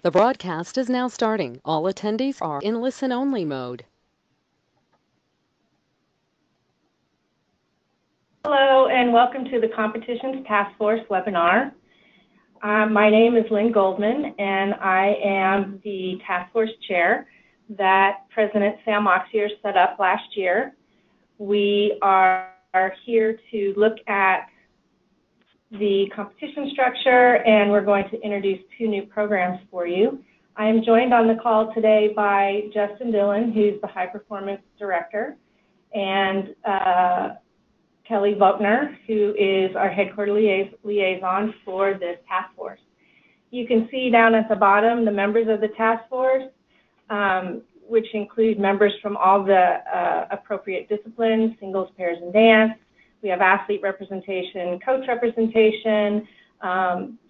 The broadcast is now starting. All attendees are in listen-only mode. Hello, and welcome to the Competitions Task Force webinar. My name is Lynn Goldman, and I am the Task Force Chair that President Sam Moxier set up last year. We are here to look at the competition structure, and we're going to introduce two new programs for you. I am joined on the call today by Justin Dillon, who's the High Performance Director, and Kelly Volkner, who is our headquarter liaison for this task force. You can see down at the bottom the members of the task force, which include members from all the appropriate disciplines, singles, pairs, and dance. We have athlete representation, coach representation,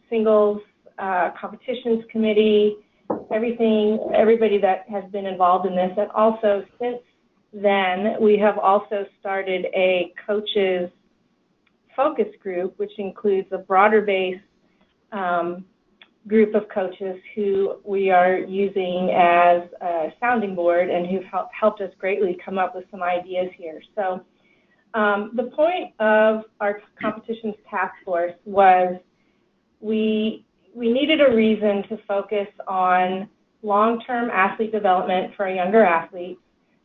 singles, competitions committee, everybody that has been involved in this. And also, since then, we have also started a coaches focus group, which includes a broader base group of coaches who we are using as a sounding board and who've helped us greatly come up with some ideas here. So the point of our competitions task force was we needed a reason to focus on long-term athlete development for our younger athletes.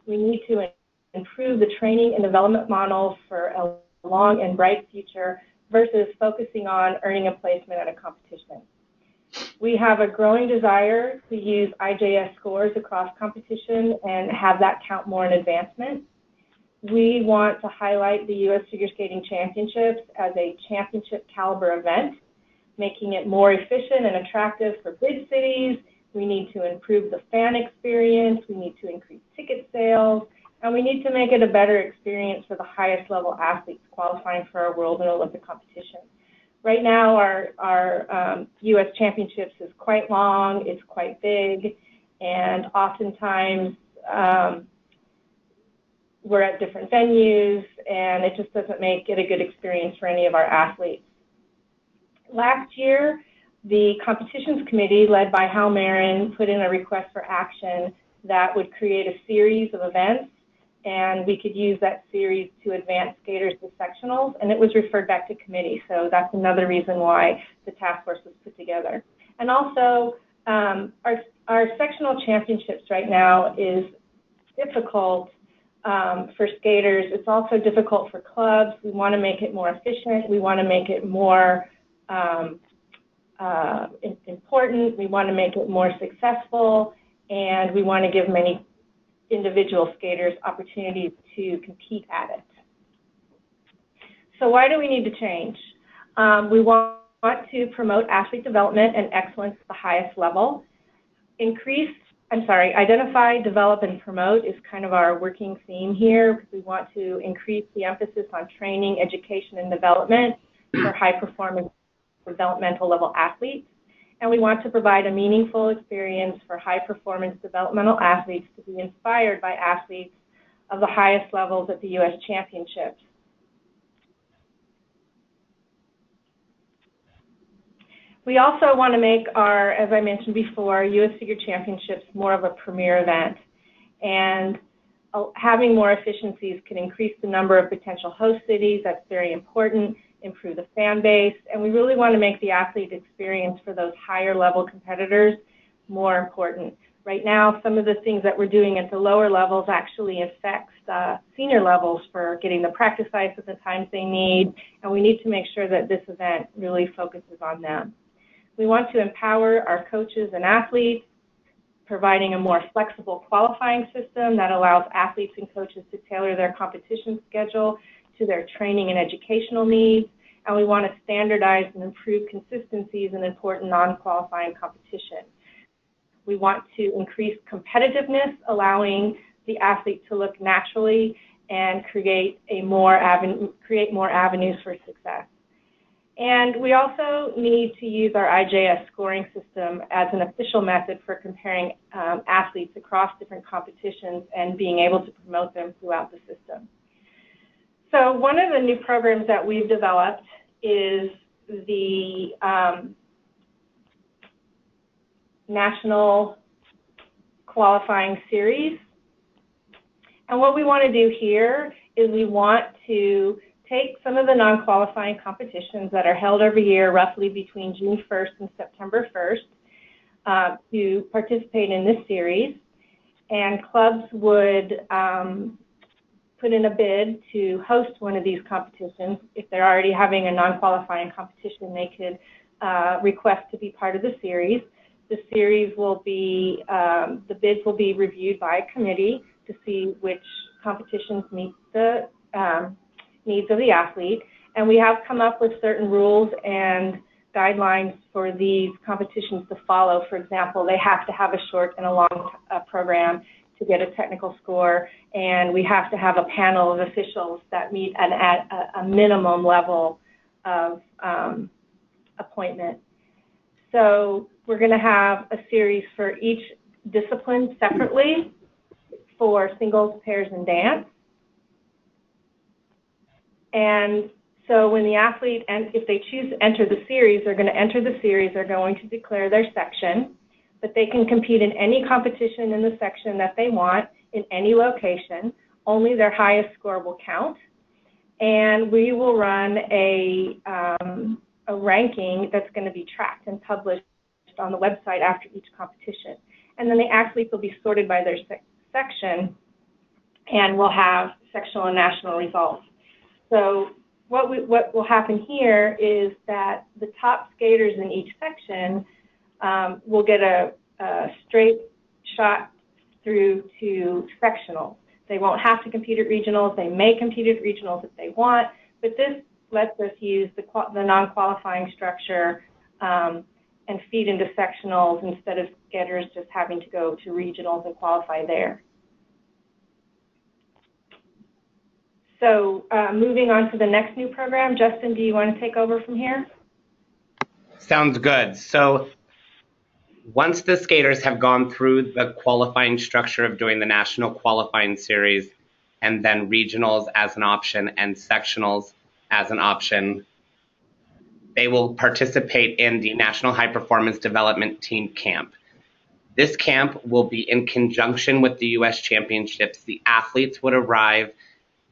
We need to improve the training and development model for a long and bright future versus focusing on earning a placement at a competition. We have a growing desire to use IJS scores across competition and have that count more in advancement. We want to highlight the U.S. Figure Skating Championships as a championship caliber event, making it more efficient and attractive for big cities. We need to improve the fan experience, we need to increase ticket sales, and we need to make it a better experience for the highest level athletes qualifying for our World and Olympic competition. Right now, our U.S. Championships is quite long, it's quite big, and oftentimes we're at different venues, and it just doesn't make it a good experience for any of our athletes. Last year, the competitions committee, led by Hal Marin, put in a request for action that would create a series of events, and we could use that series to advance skaters to sectionals, and it was referred back to committee. So that's another reason why the task force was put together. And also, our sectional championships right now is difficult for skaters. It's also difficult for clubs. We want to make it more efficient. We want to make it more important. We want to make it more successful, and we want to give many individual skaters opportunities to compete at it. So why do we need to change? We want to promote athlete development and excellence at the highest level. Identify, develop, and promote is kind of our working theme here, because we want to increase the emphasis on training, education, and development for high-performance developmental level athletes. And we want to provide a meaningful experience for high-performance developmental athletes to be inspired by athletes of the highest levels at the U.S. Championships. We also want to make our, as I mentioned before, U.S. Figure Championships more of a premier event. And having more efficiencies can increase the number of potential host cities. That's very important. Improve the fan base, and we really want to make the athlete experience for those higher level competitors more important. Right now, some of the things that we're doing at the lower levels actually affects the senior levels for getting the practice ice at the times they need, and we need to make sure that this event really focuses on them. We want to empower our coaches and athletes, providing a more flexible qualifying system that allows athletes and coaches to tailor their competition schedule to their training and educational needs, and we want to standardize and improve consistencies in important non-qualifying competition. We want to increase competitiveness, allowing the athlete to look naturally and create more avenues for success. And we also need to use our IJS scoring system as an official method for comparing athletes across different competitions and being able to promote them throughout the system. So one of the new programs that we've developed is the national qualifying series. And what we want to do here is we want to take some of the non-qualifying competitions that are held every year, roughly between June 1st and September 1st, to participate in this series. And clubs would put in a bid to host one of these competitions. If they're already having a non-qualifying competition, they could request to be part of the series. The series will be, the bids will be reviewed by a committee to see which competitions meet the needs of the athlete. And we have come up with certain rules and guidelines for these competitions to follow. For example, they have to have a short and a long program to get a technical score, and we have to have a panel of officials that meet at a minimum level of appointment. So we're going to have a series for each discipline separately for singles, pairs, and dance. And so when the athlete, and if they choose to enter the series, they're going to enter the series, they're going to declare their section, but they can compete in any competition in the section that they want, in any location. Only their highest score will count. And we will run a ranking that's going to be tracked and published on the website after each competition. And then the athletes will be sorted by their section, and we'll have sectional and national results. So what will happen here is that the top skaters in each section will get a straight shot through to sectionals. They won't have to compete at regionals. They may compete at regionals if they want, but this lets us use the non-qualifying structure and feed into sectionals instead of skaters just having to go to regionals and qualify there. So moving on to the next new program, Justin, do you want to take over from here? Sounds good. So once the skaters have gone through the qualifying structure of doing the national qualifying series and then regionals as an option and sectionals as an option, they will participate in the National High Performance Development Team Camp. This camp will be in conjunction with the U.S. Championships. The athletes would arrive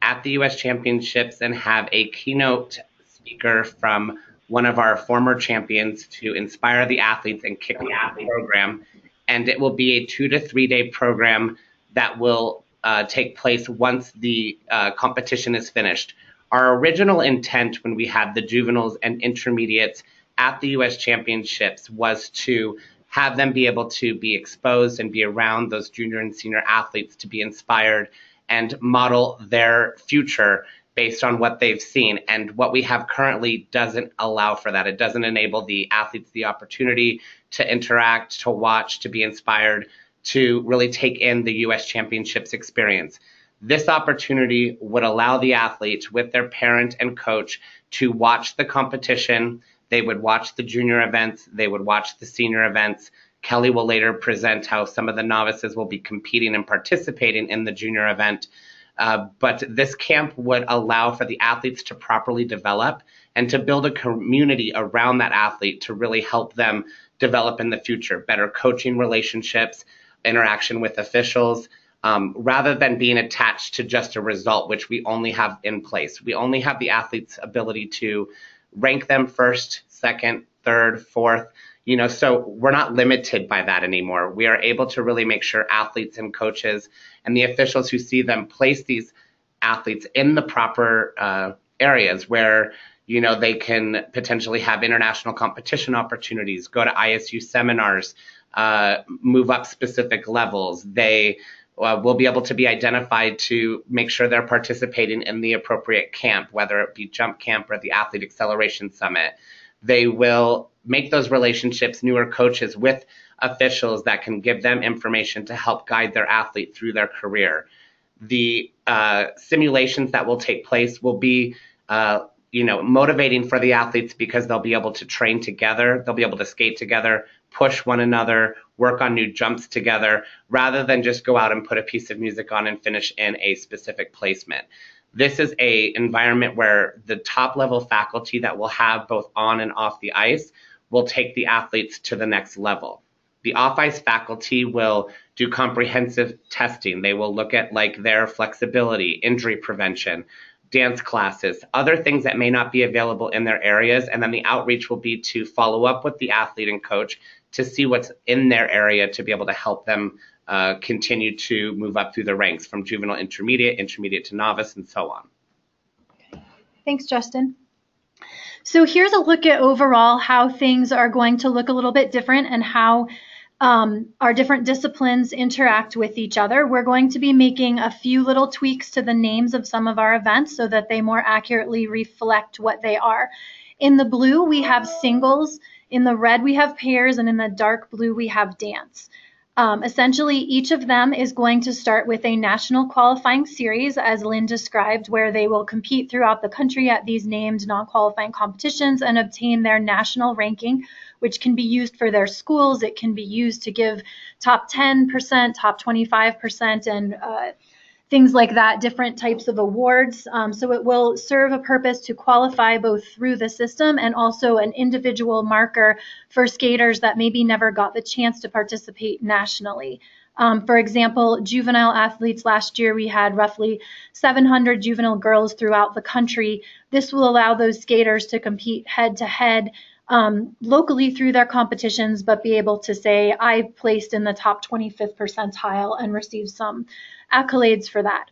at the U.S. Championships and have a keynote speaker from one of our former champions to inspire the athletes and kick off the program. And it will be a 2 to 3 day program that will take place once the competition is finished. Our original intent when we had the juveniles and intermediates at the U.S. Championships was to have them be able to be exposed and be around those junior and senior athletes to be inspired and model their future based on what they've seen. And what we have currently doesn't allow for that. It doesn't enable the athletes the opportunity to interact, to watch, to be inspired, to really take in the U.S. Championships experience. This opportunity would allow the athletes with their parent and coach to watch the competition. They would watch the junior events. They would watch the senior events. Kelly will later present how some of the novices will be competing and participating in the junior event. But this camp would allow for the athletes to properly develop and to build a community around that athlete to really help them develop in the future, better coaching relationships, interaction with officials, rather than being attached to just a result, which we only have in place. We only have the athlete's ability to rank them first, second, third, fourth, so we're not limited by that anymore. We are able to really make sure athletes and coaches and the officials who see them place these athletes in the proper areas where, they can potentially have international competition opportunities, go to ISU seminars, move up specific levels. They will be able to be identified to make sure they're participating in the appropriate camp, whether it be Jump Camp or the Athlete Acceleration Summit. They will make those relationships, newer coaches with officials that can give them information to help guide their athlete through their career. The simulations that will take place will be, motivating for the athletes because they'll be able to train together. They'll be able to skate together, push one another, work on new jumps together, rather than just go out and put a piece of music on and finish in a specific placement. This is an environment where the top level faculty that we'll have both on and off the ice will take the athletes to the next level. The off-ice faculty will do comprehensive testing. They will look at like their flexibility, injury prevention, dance classes, other things that may not be available in their areas. And then the outreach will be to follow up with the athlete and coach to see what's in their area to be able to help them continue to move up through the ranks from juvenile intermediate, intermediate to novice, and so on. Thanks, Justin. So here's a look at overall how things are going to look a little bit different and how our different disciplines interact with each other. We're going to be making a few little tweaks to the names of some of our events so that they more accurately reflect what they are. In the blue, we have singles. In the red, we have pairs. And in the dark blue, we have dance. Essentially, each of them is going to start with a national qualifying series, as Lynn described, where they will compete throughout the country at these named non-qualifying competitions and obtain their national ranking, which can be used for their schools. It can be used to give top 10%, top 25%, and things like that, different types of awards. So it will serve a purpose to qualify both through the system and also an individual marker for skaters that maybe never got the chance to participate nationally. For example, juvenile athletes last year, we had roughly 700 juvenile girls throughout the country. This will allow those skaters to compete head to head locally through their competitions, but be able to say, I placed in the top 25th percentile and received some accolades for that.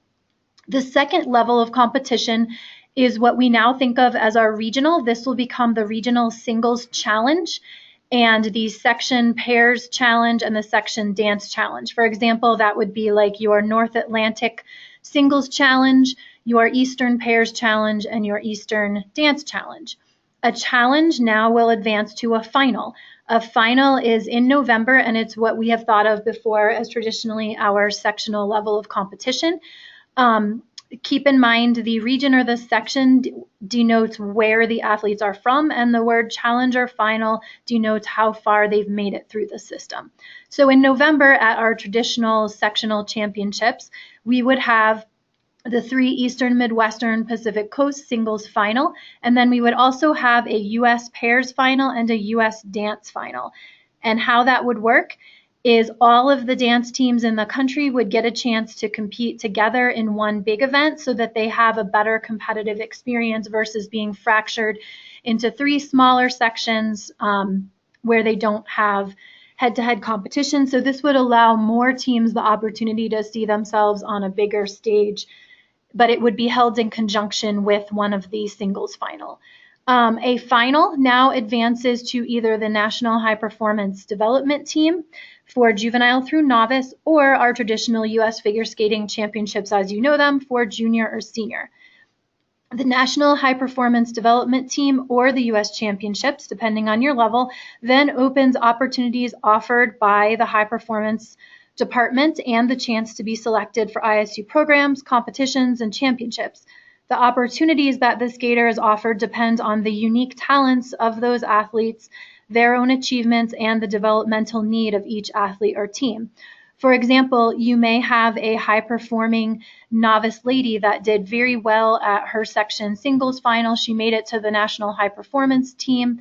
The second level of competition is what we now think of as our regional. This will become the regional singles challenge and the section pairs challenge and the section dance challenge. For example, that would be like your North Atlantic singles challenge, your Eastern pairs challenge, and your Eastern dance challenge. A challenge now will advance to a final. A final is in November, and it's what we have thought of before as traditionally our sectional level of competition. Keep in mind the region or the section denotes where the athletes are from, and the word challenge or final denotes how far they've made it through the system. So in November at our traditional sectional championships, we would have the 3 Eastern, Midwestern, Pacific Coast singles final, and then we would also have a U.S. pairs final and a U.S. dance final. And how that would work is all of the dance teams in the country would get a chance to compete together in one big event so that they have a better competitive experience versus being fractured into 3 smaller sections where they don't have head-to-head competition. So this would allow more teams the opportunity to see themselves on a bigger stage, but it would be held in conjunction with one of the singles final. A final now advances to either the National High Performance Development Team for juvenile through novice, or our traditional U.S. Figure Skating Championships as you know them for junior or senior. The National High Performance Development Team or the U.S. Championships, depending on your level, then opens opportunities offered by the High Performance Department and the chance to be selected for ISU programs, competitions, and championships. The opportunities that the skater is offered depend on the unique talents of those athletes, their own achievements, and the developmental need of each athlete or team. For example, you may have a high-performing novice lady that did very well at her section singles final. She made it to the National High Performance Team,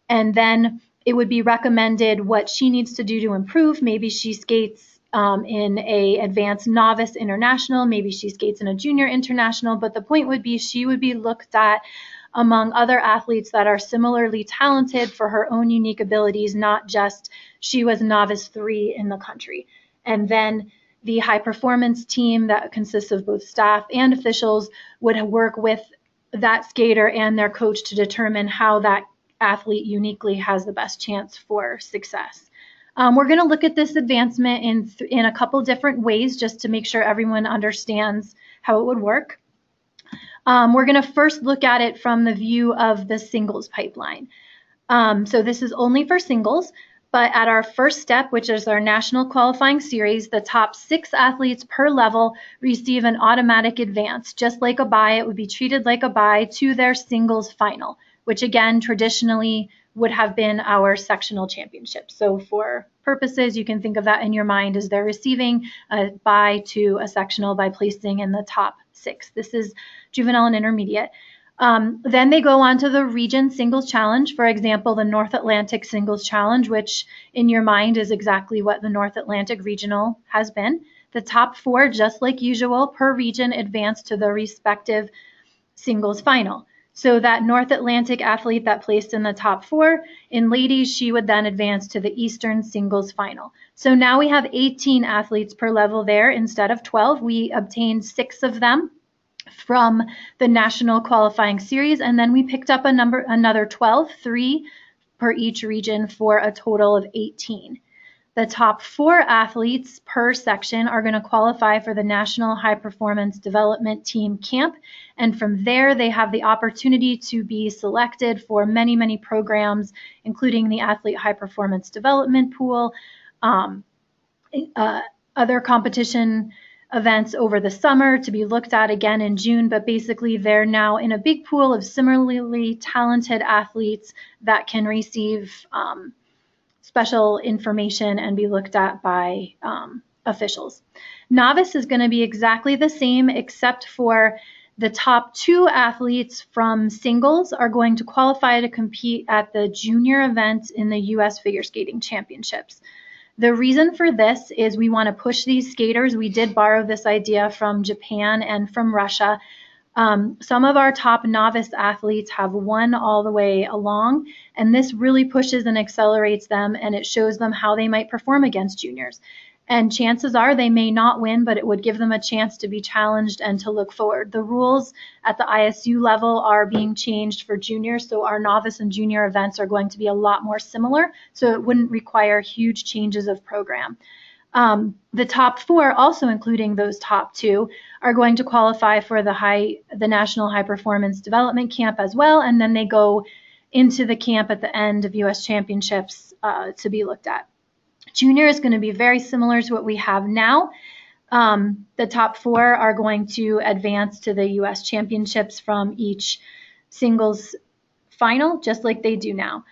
and then it would be recommended what she needs to do to improve. Maybe she skates in a advanced novice international, maybe she skates in a junior international, but the point would be she would be looked at among other athletes that are similarly talented for her own unique abilities, not just she was novice 3 in the country. And then the high performance team that consists of both staff and officials would work with that skater and their coach to determine how that athlete uniquely has the best chance for success. We're going to look at this advancement in a couple different ways just to make sure everyone understands how it would work. We're going to first look at it from the view of the singles pipeline. So this is only for singles, but at our first step, which is our national qualifying series, the top 6 athletes per level receive an automatic advance. Just like a bye, it would be treated like a bye to their singles final, which again, traditionally would have been our sectional championship. So for purposes, you can think of that in your mind as they're receiving a bye to a sectional by placing in the top 6. This is juvenile and intermediate. Then they go on to the region singles challenge, for example, the North Atlantic Singles Challenge, which in your mind is exactly what the North Atlantic Regional has been. The top 4, just like usual, per region advance to the respective singles final. So that North Atlantic athlete that placed in the top 4, in ladies, she would then advance to the Eastern singles final. So now we have 18 athletes per level there instead of 12. We obtained 6 of them from the national qualifying series, and then we picked up another 12, 3 per each region, for a total of 18. The top 4 athletes per section are going to qualify for the National High Performance Development Team Camp, and from there they have the opportunity to be selected for many, many programs, including the Athlete High Performance Development Pool, other competition events over the summer to be looked at again in June, but basically they're now in a big pool of similarly talented athletes that can receive special information and be looked at by officials. Novice is going to be exactly the same, except for the top 2 athletes from singles are going to qualify to compete at the junior event in the U.S. Figure Skating Championships. The reason for this is we want to push these skaters. We did borrow this idea from Japan and from Russia. Some of our top novice athletes have won all the way along, and this really pushes and accelerates them, and it shows them how they might perform against juniors. And chances are they may not win, but it would give them a chance to be challenged and to look forward. The rules at the ISU level are being changed for juniors, so our novice and junior events are going to be a lot more similar, so it wouldn't require huge changes of program. The top 4, also including those top 2, are going to qualify for the National High Performance Development Camp as well, and then they go into the camp at the end of U.S. Championships to be looked at. Junior is going to be very similar to what we have now. The top 4 are going to advance to the U.S. Championships from each singles final, just like they do now.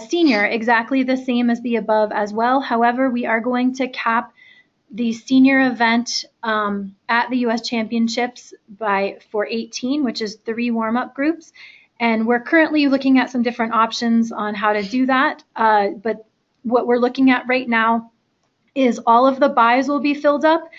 Senior, exactly the same as the above as well. However, we are going to cap the senior event at the U.S. Championships for 18, which is 3 warm-up groups. And we're currently looking at some different options on how to do that. But what we're looking at right now is all of the buys will be filled up,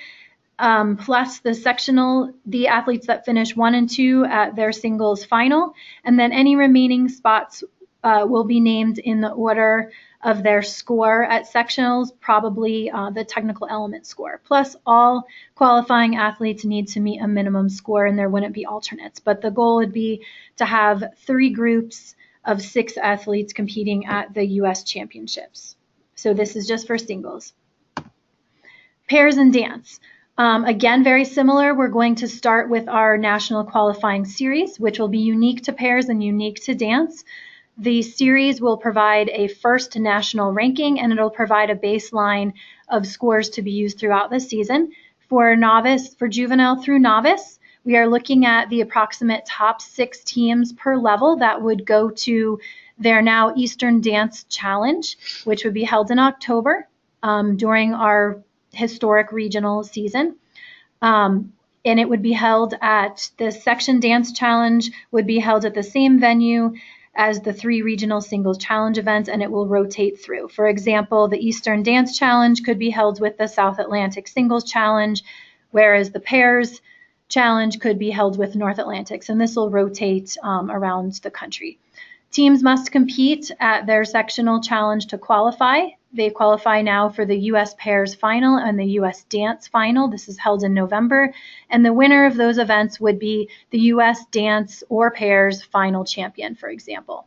plus the athletes that finish 1 and 2 at their singles final, and then any remaining spots will be named in the order of their score at sectionals, probably the technical element score. Plus, all qualifying athletes need to meet a minimum score, and there wouldn't be alternates. But the goal would be to have 3 groups of 6 athletes competing at the U.S. Championships. So this is just for singles. Pairs and dance. Again, very similar. We're going to start with our national qualifying series, which will be unique to pairs and unique to dance. The series will provide a first national ranking, and it'll provide a baseline of scores to be used throughout the season. For juvenile through novice, we are looking at the approximate top 6 teams per level that would go to their now Eastern Dance Challenge, which would be held in October during our historic regional season. And it would be held at the Section Dance Challenge would be held at the same venue as the 3 regional singles challenge events, and it will rotate through. For example, the Eastern Dance Challenge could be held with the South Atlantic Singles Challenge, whereas the Pairs Challenge could be held with North Atlantics, and this will rotate around the country. Teams must compete at their sectional challenge to qualify. They qualify now for the U.S. Pairs Final and the U.S. Dance Final. This is held in November. And the winner of those events would be the U.S. Dance or Pairs Final champion, for example.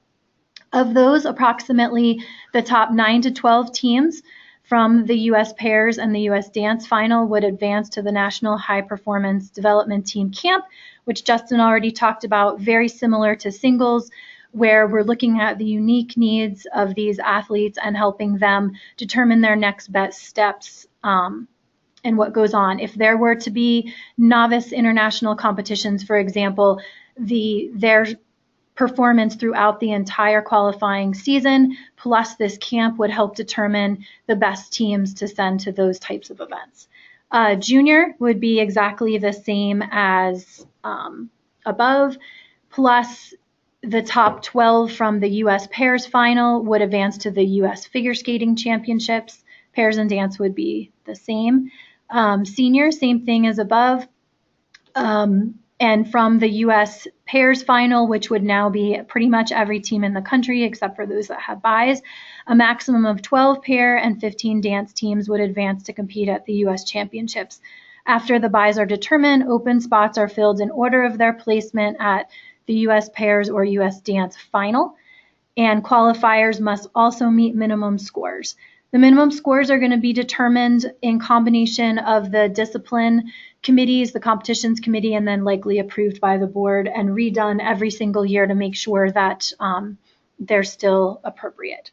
Of those, approximately the top 9 to 12 teams from the U.S. Pairs and the U.S. Dance Final would advance to the National High Performance Development Team Camp, which Justin already talked about, very similar to singles, where we're looking at the unique needs of these athletes and helping them determine their next best steps and what goes on. If there were to be novice international competitions, for example, their performance throughout the entire qualifying season plus this camp would help determine the best teams to send to those types of events. Junior would be exactly the same as above, plus the top 12 from the U.S. pairs final would advance to the U.S. figure skating championships. Pairs and dance would be the same. Senior, same thing as above. And from the U.S. pairs final, which would now be pretty much every team in the country except for those that have buys, a maximum of 12 pair and 15 dance teams would advance to compete at the U.S. championships. After the buys are determined, open spots are filled in order of their placement at the U.S. pairs or U.S. dance final, and qualifiers must also meet minimum scores. The minimum scores are going to be determined in combination of the discipline committees, the competitions committee, and then likely approved by the board and redone every single year to make sure that they're still appropriate.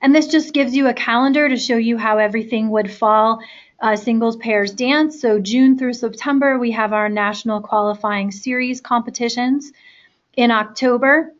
And this just gives you a calendar to show you how everything would fall. Singles, pairs, dance. So June through September, we have our national qualifying series competitions. In October,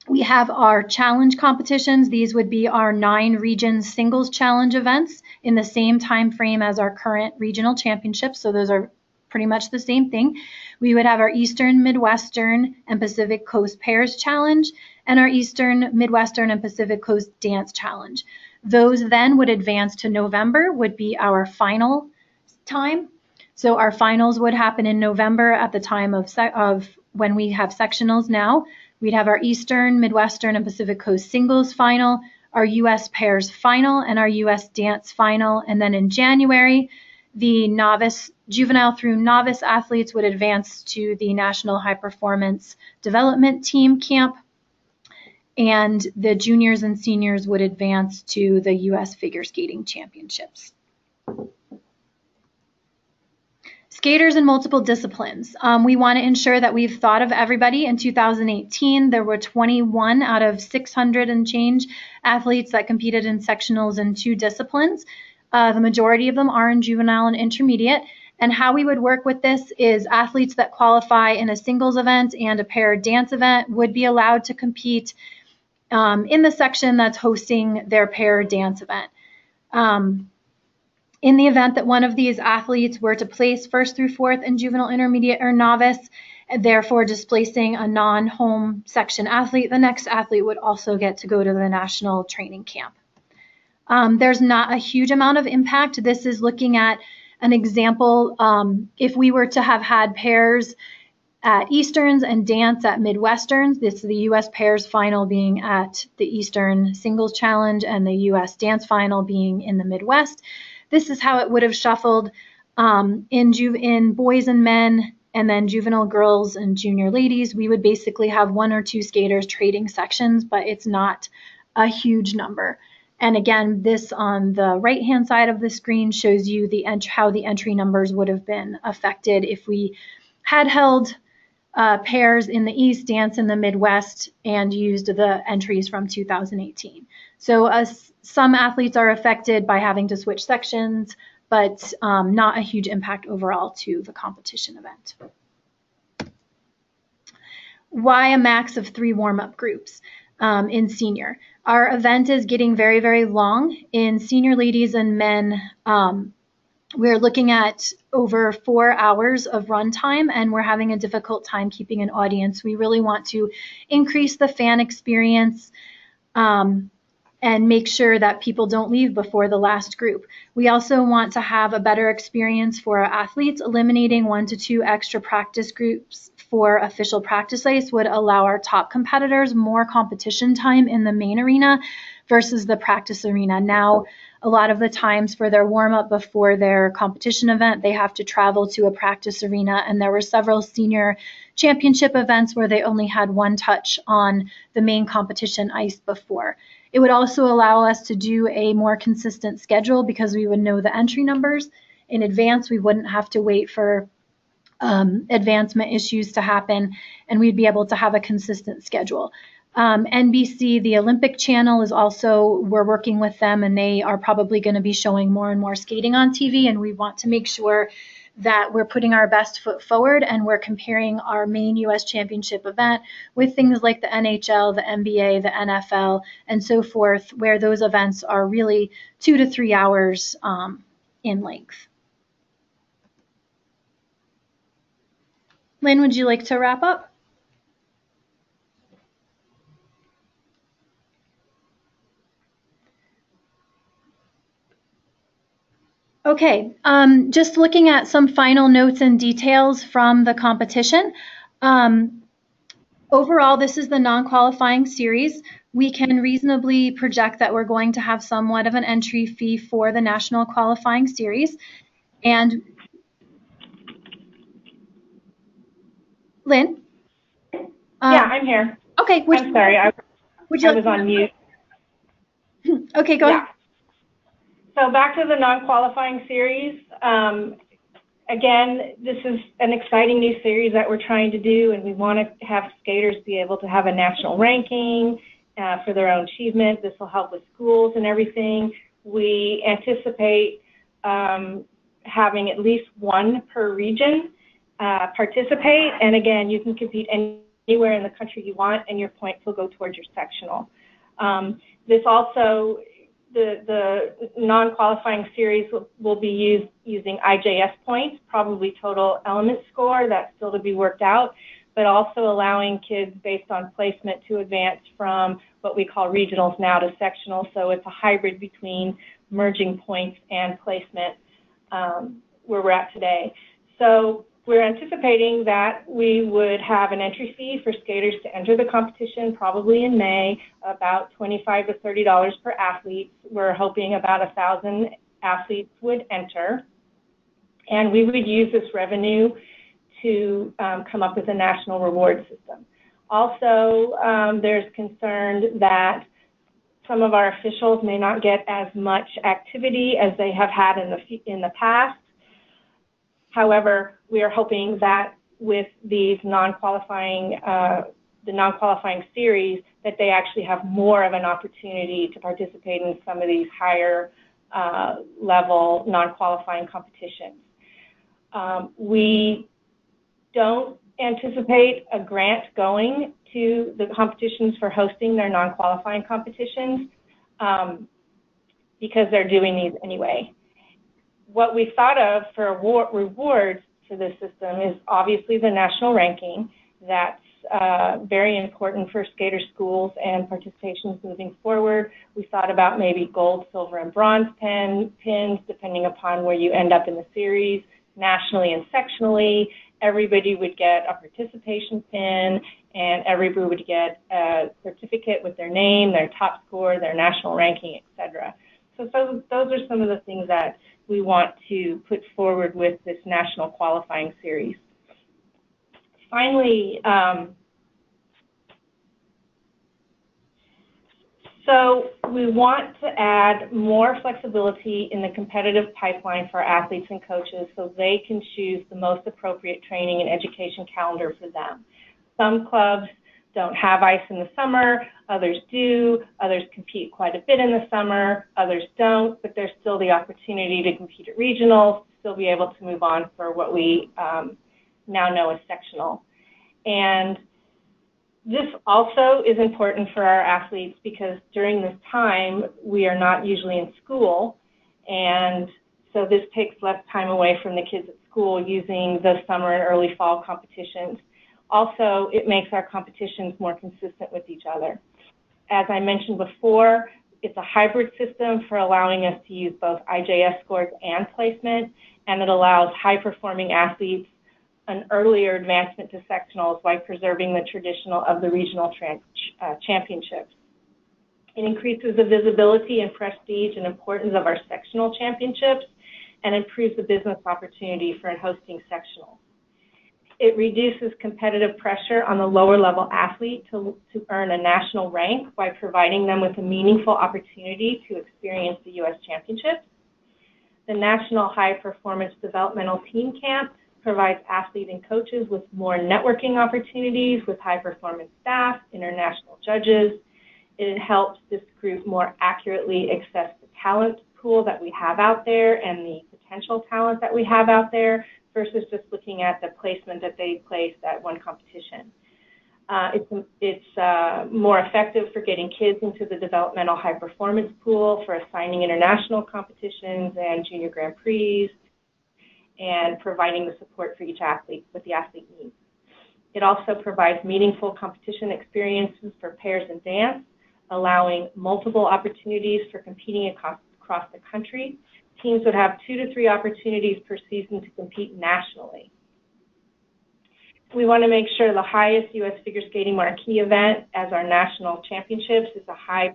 we have our challenge competitions. These would be our 9 region singles challenge events in the same time frame as our current regional championships. So those are pretty much the same thing. We would have our Eastern, Midwestern, and Pacific Coast Pairs Challenge and our Eastern, Midwestern, and Pacific Coast Dance Challenge. Those then would advance to November, would be our final time. So our finals would happen in November at the time of when we have sectionals now. We'd have our Eastern, Midwestern, and Pacific Coast Singles Final, our U.S. Pairs Final, and our U.S. Dance Final. And then in January, the juvenile through novice athletes would advance to the National High Performance Development Team Camp, and the juniors and seniors would advance to the U.S. Figure Skating Championships. Skaters in multiple disciplines. We want to ensure that we've thought of everybody. In 2018, there were 21 out of 600 and change athletes that competed in sectionals in 2 disciplines. The majority of them are in juvenile and intermediate. And how we would work with this is athletes that qualify in a singles event and a pair dance event would be allowed to compete in the section that's hosting their pair dance event. In the event that one of these athletes were to place 1st through 4th in juvenile, intermediate, or novice, therefore displacing a non-home section athlete, the next athlete would also get to go to the national training camp. There's not a huge amount of impact. This is looking at an example. If we were to have had pairs at Easterns and dance at Midwesterns, this is the U.S. pairs final being at the Eastern Singles Challenge and the U.S. dance final being in the Midwest. This is how it would have shuffled in boys and men, and then juvenile girls and junior ladies. We would basically have 1 or 2 skaters trading sections, but it's not a huge number. And again, this on the right-hand side of the screen shows you how the entry numbers would have been affected if we had held pairs in the East, dance in the Midwest, and used the entries from 2018. So some athletes are affected by having to switch sections, but not a huge impact overall to the competition event. Why a max of 3 warm-up groups in senior? Our event is getting very, very long. In senior ladies and men, we're looking at over 4 hours of run time, and we're having a difficult time keeping an audience. We really want to increase the fan experience and make sure that people don't leave before the last group. We also want to have a better experience for our athletes. Eliminating 1 to 2 extra practice groups for official practice ice would allow our top competitors more competition time in the main arena versus the practice arena. Now, a lot of the times for their warm-up before their competition event, they have to travel to a practice arena, and there were several senior championship events where they only had 1 touch on the main competition ice before. It would also allow us to do a more consistent schedule because we would know the entry numbers in advance. We wouldn't have to wait for advancement issues to happen, and we'd be able to have a consistent schedule. NBC, the Olympic channel, is also, we're working with them, and they are probably going to be showing more and more skating on TV, and we want to make sure that we're putting our best foot forward and we're comparing our main U.S. championship event with things like the NHL, the NBA, the NFL, and so forth, where those events are really 2 to 3 hours in length. Lynn, would you like to wrap up? Okay, just looking at some final notes and details from the competition. Overall, this is the non-qualifying series. We can reasonably project that we're going to have somewhat of an entry fee for the national qualifying series. And Lynn? Yeah, I'm here. Okay. I'm sorry, I was on mute. Okay, go ahead. So back to the non-qualifying series. Again, this is an exciting new series that we're trying to do, and we want to have skaters be able to have a national ranking for their own achievement. This will help with schools and everything. We anticipate having at least one per region participate, and again, you can compete anywhere in the country you want, and your points will go towards your sectional. This also, the non-qualifying series will be using IJS points, probably total element score. That's still to be worked out, but also allowing kids based on placement to advance from what we call regionals now to sectional. So it's a hybrid between merging points and placement where we're at today. So we're anticipating that we would have an entry fee for skaters to enter the competition probably in May, about $25 to $30 per athlete. We're hoping about 1,000 athletes would enter. And we would use this revenue to come up with a national reward system. Also, there's concern that some of our officials may not get as much activity as they have had in the past. However, we are hoping that with these non-qualifying, the non-qualifying series, that they actually have more of an opportunity to participate in some of these higher level non-qualifying competitions. We don't anticipate a grant going to the competitions for hosting their non-qualifying competitions because they're doing these anyway. What we thought of for rewards for this system is obviously the national ranking. That's very important for skater schools and participations moving forward. We thought about maybe gold, silver, and bronze pins, depending upon where you end up in the series, nationally and sectionally. Everybody would get a participation pin, and everybody would get a certificate with their name, their top score, their national ranking, etc. So those are some of the things that we want to put forward with this national qualifying series. Finally, so we want to add more flexibility in the competitive pipeline for athletes and coaches so they can choose the most appropriate training and education calendar for them. Some clubs don't have ice in the summer, others do, others compete quite a bit in the summer, others don't, but there's still the opportunity to compete at regionals, still be able to move on for what we now know as sectional. And this also is important for our athletes because during this time, we are not usually in school, and so this takes less time away from the kids at school using the summer and early fall competitions. Also, it makes our competitions more consistent with each other. As I mentioned before, it's a hybrid system for allowing us to use both IJS scores and placement, and it allows high-performing athletes an earlier advancement to sectionals by preserving the traditional of the regional championships. It increases the visibility and prestige and importance of our sectional championships and improves the business opportunity for hosting sectionals. It reduces competitive pressure on the lower level athlete to earn a national rank by providing them with a meaningful opportunity to experience the U.S. Championships. The National High Performance Developmental Team Camp provides athletes and coaches with more networking opportunities with high performance staff, international judges. It helps this group more accurately assess the talent pool that we have out there and the potential talent that we have out there versus just looking at the placement that they placed at one competition. It's more effective for getting kids into the developmental high performance pool for assigning international competitions and junior Grand Prix and providing the support for each athlete, what the athlete needs. It also provides meaningful competition experiences for pairs and dance, allowing multiple opportunities for competing across the country. teams would have 2 to 3 opportunities per season to compete nationally. We want to make sure the highest U.S. figure skating marquee event as our national championships is a high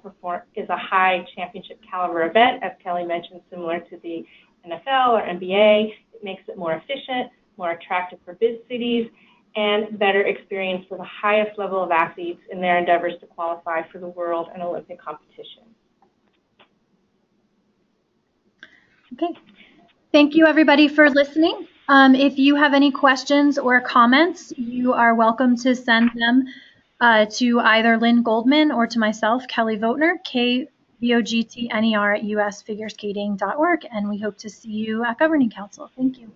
championship caliber event, as Kelly mentioned, similar to the NFL or NBA. It makes it more efficient, more attractive for big cities, and better experience for the highest level of athletes in their endeavors to qualify for the world and Olympic competition. Okay. Thank you, everybody, for listening. If you have any questions or comments, you are welcome to send them to either Lynn Goldman or to myself, Kelly Vogtner, KVOGTNER at usfigureskating.org, and we hope to see you at Governing Council. Thank you.